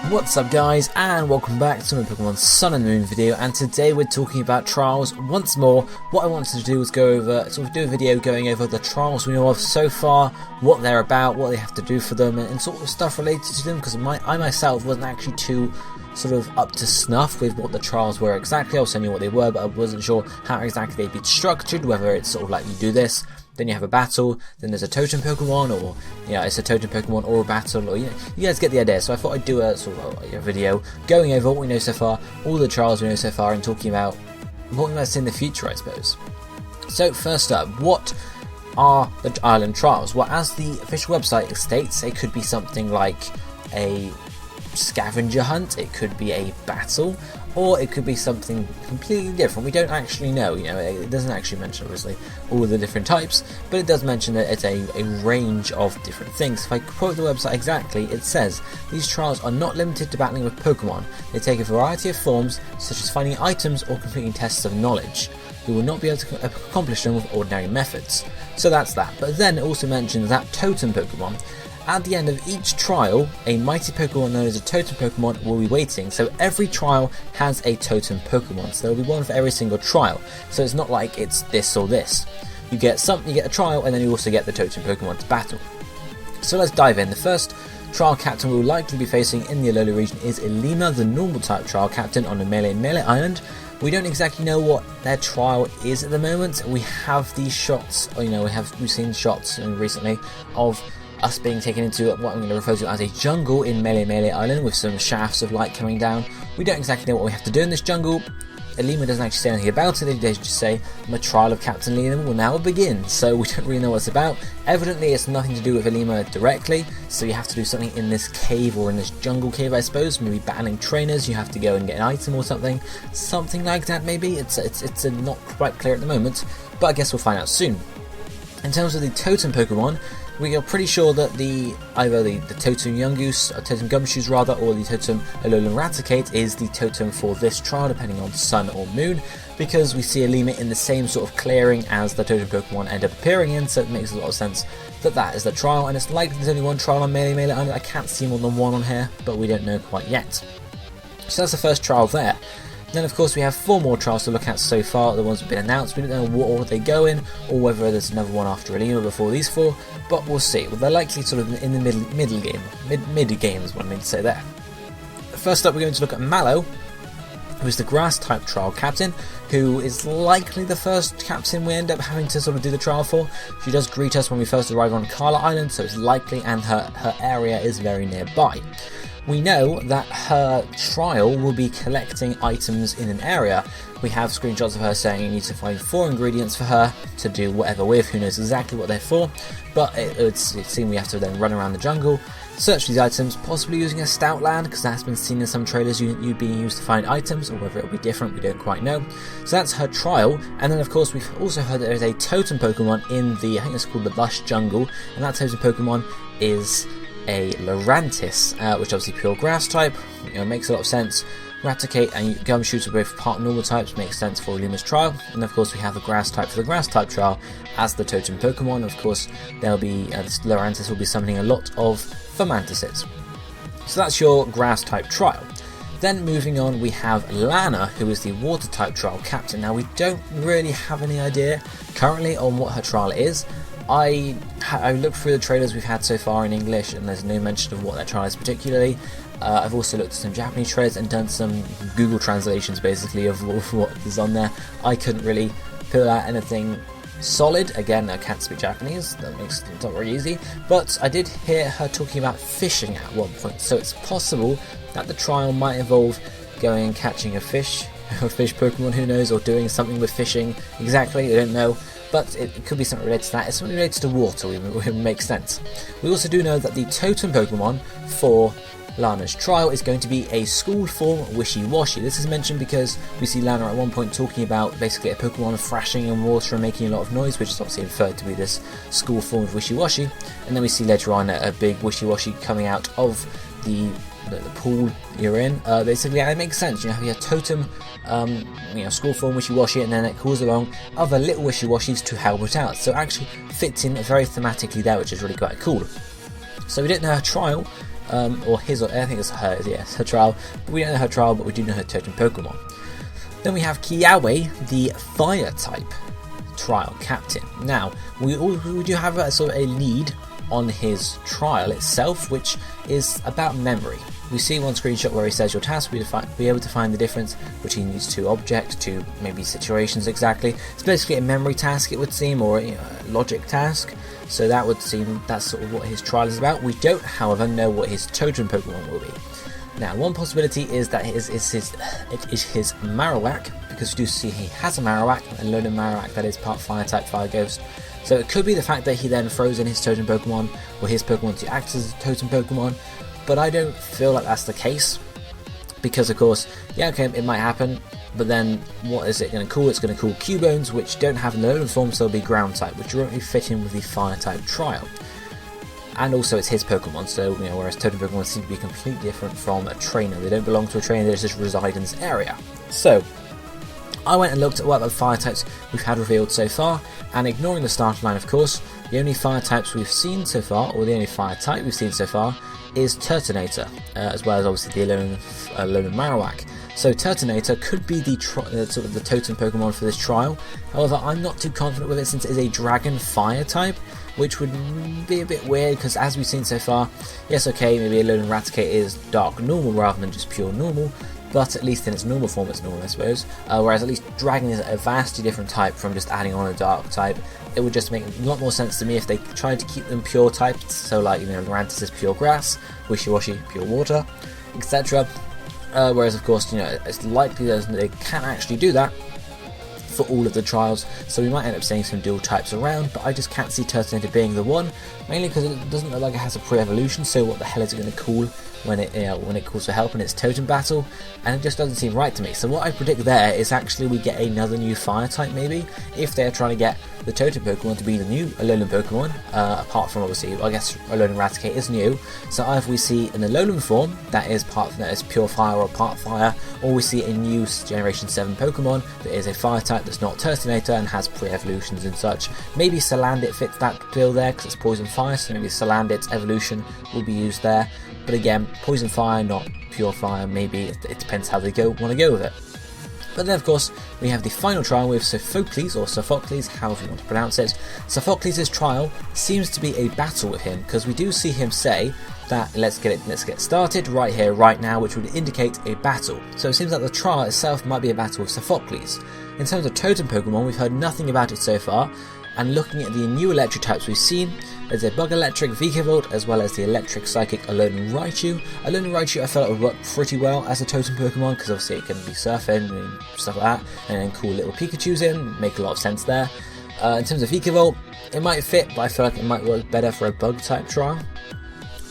What's up guys, and welcome back to my Pokemon Sun and Moon video, and today we're talking about trials once more. What I wanted to do was do a video going over the trials we know of so far, what they're about, what they have to do for them, and sort of stuff related to them, because I myself wasn't actually too sort of up to snuff with what the trials were exactly. I was telling you what they were, but I wasn't sure how exactly they'd be structured, whether it's sort of like you do this, then you have a battle, then there's a totem Pokemon, or it's a totem Pokemon or a battle, or you guys get the idea. So I thought I'd do a sort of a video going over what we know so far, all the trials we know so far, and talking about what we might see in the future, I suppose. So first up, what are the island trials? Well, as the official website states, it could be something like a scavenger hunt, it could be a battle, or it could be something completely different. We don't actually know, it doesn't actually mention obviously all the different types, but it does mention that it's a range of different things. If I quote the website exactly, it says, "These trials are not limited to battling with Pokemon. They take a variety of forms, such as finding items or completing tests of knowledge. We will not be able to accomplish them with ordinary methods." So that's that. But then it also mentions that totem Pokemon. At the end of each trial, a mighty Pokemon known as a totem Pokemon will be waiting. So every trial has a totem Pokemon. So there will be one for every single trial. So it's not like it's this or this. You get a trial, and then you also get the totem Pokemon to battle. So let's dive in. The first trial captain we will likely be facing in the Alola region is Ilima, the normal type trial captain on the Melemele Island. We don't exactly know what their trial is at the moment. We have these shots, we've seen shots recently of us being taken into what I'm going to refer to as a jungle in Melemele Island with some shafts of light coming down. We don't exactly know what we have to do in this jungle. Ilima doesn't actually say anything about it. They just say the trial of Captain Ilima will now begin, so we don't really know what it's about. Evidently it's nothing to do with Ilima directly, so you have to do something in this cave or in this jungle cave, I suppose. Maybe battling trainers, you have to go and get an item or something like that maybe. It's not quite clear at the moment, but I guess we'll find out soon. In terms of the totem Pokemon, we are pretty sure that either the totem Yungoos, or totem Gumshoos rather, or the totem Alolan Raticate is the totem for this trial, depending on Sun or Moon, because we see Ilima in the same sort of clearing as the totem Pokemon end up appearing in, so it makes a lot of sense that is the trial, and it's likely there's only one trial on Melemele Island. I can't see more than one on here, but we don't know quite yet. So that's the first trial there. Then of course we have 4 more trials to look at so far, the ones that have been announced. We don't know what order they go in, or whether there's another one after Ilima before these 4, but we'll see. Well, they're likely sort of in the mid game is what I mean to say there. First up we're going to look at Mallow, who is the grass type trial captain, who is likely the first captain we end up having to sort of do the trial for. She does greet us when we first arrive on Kala Island, so it's likely, and her area is very nearby. We know that her trial will be collecting items in an area. We have screenshots of her saying you need to find 4 ingredients for her to do whatever with. Who knows exactly what they're for, but it seems we have to then run around the jungle, search these items, possibly using a Stoutland, because that's been seen in some trailers, you being used to find items, or whether it'll be different, we don't quite know. So that's her trial, and then of course we've also heard that there is a totem Pokemon in the, I think it's called the Lush jungle, and that totem Pokemon is a Lurantis, which obviously pure grass type, makes a lot of sense. Raticate and Gumshoos are both part normal types, makes sense for Ilima's trial, and of course we have the grass type for the grass type trial as the totem Pokemon. Of course there'll be, this Lurantis will be summoning a lot of Fomantises. So that's your grass type trial. Then moving on we have Lana, who is the water type trial captain. Now we don't really have any idea currently on what her trial is. I looked through the trailers we've had so far in English, and there's no mention of what that trial is particularly. I've also looked at some Japanese trailers and done some Google translations basically of what is on there. I couldn't really pull out anything solid. Again, I can't speak Japanese, that makes it not very easy, but I did hear her talking about fishing at one point, so it's possible that the trial might involve going and catching a fish, or fish Pokemon, who knows, or doing something with fishing exactly, I don't know. But it could be something related to that. It's something related to water, it makes sense. We also do know that the totem Pokemon for Lana's trial is going to be a school form Wishy-Washy. This is mentioned because we see Lana at one point talking about basically a Pokemon thrashing in water and making a lot of noise, which is obviously inferred to be this school form of Wishy-Washy. And then we see later on a big Wishy-Washy coming out of the pool you're in. Basically, and it makes sense. You have your totem, school form Wishy-Washy, and then it calls along other little Wishy-Washys to help it out. So it actually fits in very thematically there, which is really quite cool. So we don't know her trial or his, or I think it's her, yes, her trial, but we don't know her trial, but we do know her totem Pokemon. Then we have Kiawe, the fire type trial captain. Now, we do have a sort of a lead on his trial itself, which is about memory. We see one screenshot where he says your task will be able to find the difference between these two objects, two maybe situations exactly. It's basically a memory task, it would seem, or a logic task. So that would seem that's sort of what his trial is about. We don't, however, know what his totem Pokemon will be. Now, one possibility is that it is his Marowak, because we do see he has a Marowak, a Alolan Marowak that is part Fire type, Fire Ghost. So it could be the fact that he then throws in his totem Pokemon, or his Pokemon to act as a totem Pokemon, but I don't feel like that's the case, because of course, yeah, okay, it might happen, but then what is it going to call? It's going to call Cubones, which don't have an Alolan form, so they'll be Ground type, which won't really fit in with the Fire type trial. And also it's his Pokemon, so whereas totem Pokemon seem to be completely different from a trainer. They don't belong to a trainer, they just reside in this area. So I went and looked at what the fire types we've had revealed so far, and ignoring the starter line of course, the only fire types we've seen so far, or the only fire type we've seen so far, is Turtonator, as well as obviously the Alolan Marowak. So Turtonator could be the sort of the totem Pokemon for this trial. However, I'm not too confident with it since it is a Dragon Fire type, which would be a bit weird because as we've seen so far, yes, okay, maybe Alolan Raticate is Dark Normal rather than just pure Normal, but at least in its normal form it's normal, I suppose. Whereas at least Dragon is a vastly different type from just adding on a Dark type. It would just make a lot more sense to me if they tried to keep them pure types, so like, Lurantis is pure Grass, Wishy-Washy pure Water, etc. Whereas of course, it's likely that they can actually do that for all of the trials, so we might end up seeing some dual types around, but I just can't see Turtonator being the one, mainly because it doesn't look like it has a pre-evolution, so what the hell is it going to call when it calls for help in its totem battle, and it just doesn't seem right to me. So what I predict there is actually we get another new fire type maybe, if they're trying to get the totem Pokemon to be the new Alolan Pokemon, apart from obviously, I guess Alolan Raticate is new, so either we see an Alolan form that is pure fire or part fire, or we see a new Generation 7 Pokemon that is a fire type that's not Turtonator and has pre-evolutions and such. Maybe Salandit fits that bill there because it's poison fire, so maybe Salandit's evolution will be used there, but again, poison fire, not pure fire, maybe it depends how they want to go with it. But then of course we have the final trial with Sophocles, or Sophocles, however you want to pronounce it. Sophocles' trial seems to be a battle with him, because we do see him say that let's get started right here, right now, which would indicate a battle. So it seems like the trial itself might be a battle with Sophocles. In terms of totem Pokemon, we've heard nothing about it so far, and looking at the new electric types we've seen, there's a Bug Electric Vikavolt as well as the Electric Psychic Alolan Raichu. Alolan Raichu I felt it would work pretty well as a totem Pokemon because obviously it can be surfing and stuff like that, and then cool little Pikachus in, make a lot of sense there. In terms of Vikavolt, it might fit, but I feel like it might work better for a bug type trial.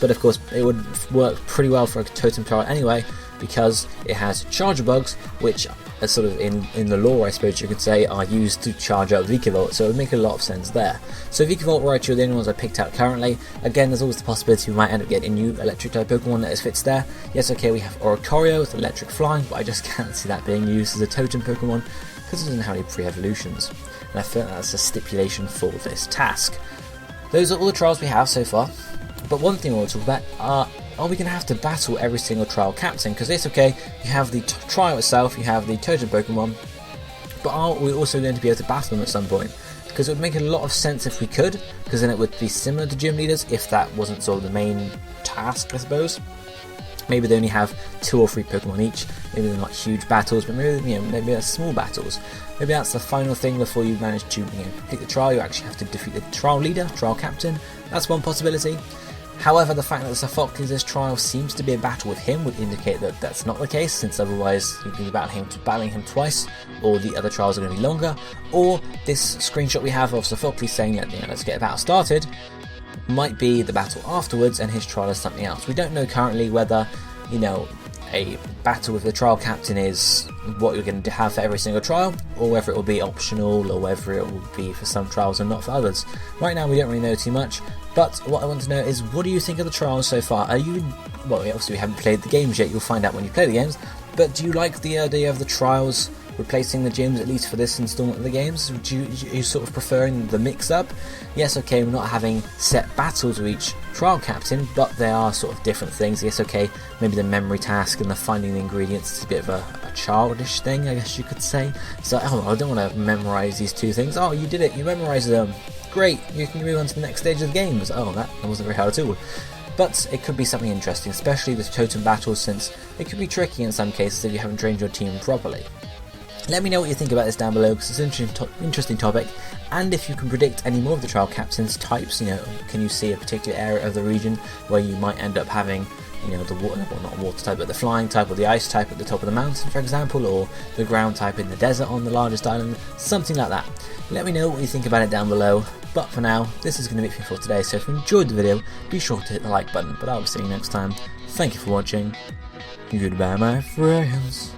But of course it would work pretty well for a totem trial anyway, because it has Charger Bugs, which are sort of in the lore, I suppose you could say, are used to charge up Vikavolt, so it would make a lot of sense there. So Vikavolt, Raichu are the only ones I picked out currently. Again, there's always the possibility we might end up getting a new electric type Pokemon that fits there. Yes, okay, we have Oricorio with electric flying, but I just can't see that being used as a totem Pokemon because it doesn't have any pre-evolutions, and I feel that's a stipulation for this task. Those are all the trials we have so far, but one thing I want to talk about are we going to have to battle every single trial captain? Because it's okay, you have the trial itself, you have the totem Pokemon, but are we also going to be able to battle them at some point? Because it would make a lot of sense if we could, because then it would be similar to gym leaders if that wasn't sort of the main task, I suppose. Maybe they only have 2 or 3 Pokemon each, maybe they're not huge battles, but maybe they're small battles. Maybe that's the final thing before you manage to complete the trial, you actually have to defeat the trial leader, trial captain. That's one possibility. However, the fact that Sophocles' trial seems to be a battle with him would indicate that that's not the case, since otherwise you'd be battling him twice, or the other trials are going to be longer, or this screenshot we have of Sophocles saying that, let's get a battle started, might be the battle afterwards and his trial is something else. We don't know currently whether, a battle with the trial captain is what you're going to have for every single trial, or whether it will be optional, or whether it will be for some trials and not for others. Right now we don't really know too much, but what I want to know is, what do you think of the trials so far? Well, obviously we haven't played the games yet, you'll find out when you play the games, but do you like the idea of the trials replacing the gyms, at least for this installment of the games? Are you sort of preferring the mix-up? Yes, okay, we're not having set battles with each trial captain, but they are sort of different things. Yes, okay, maybe the memory task and the finding the ingredients is a bit of a childish thing, I guess you could say. So, oh, I don't want to memorize these two things. Oh, you did it, you memorized them. Great, you can move on to the next stage of the game. Oh, that wasn't very hard at all. But it could be something interesting, especially with totem battles, since it could be tricky in some cases if you haven't trained your team properly. Let me know what you think about this down below, because it's an interesting topic, and if you can predict any more of the trial captain's types. Can you see a particular area of the region where you might end up having, the water, well, not water type, but the flying type or the ice type at the top of the mountain, for example, or the ground type in the desert on the largest island, something like that. Let me know what you think about it down below, but for now, this is going to be it for today, so if you enjoyed the video, be sure to hit the like button, but I'll see you next time. Thank you for watching, goodbye my friends.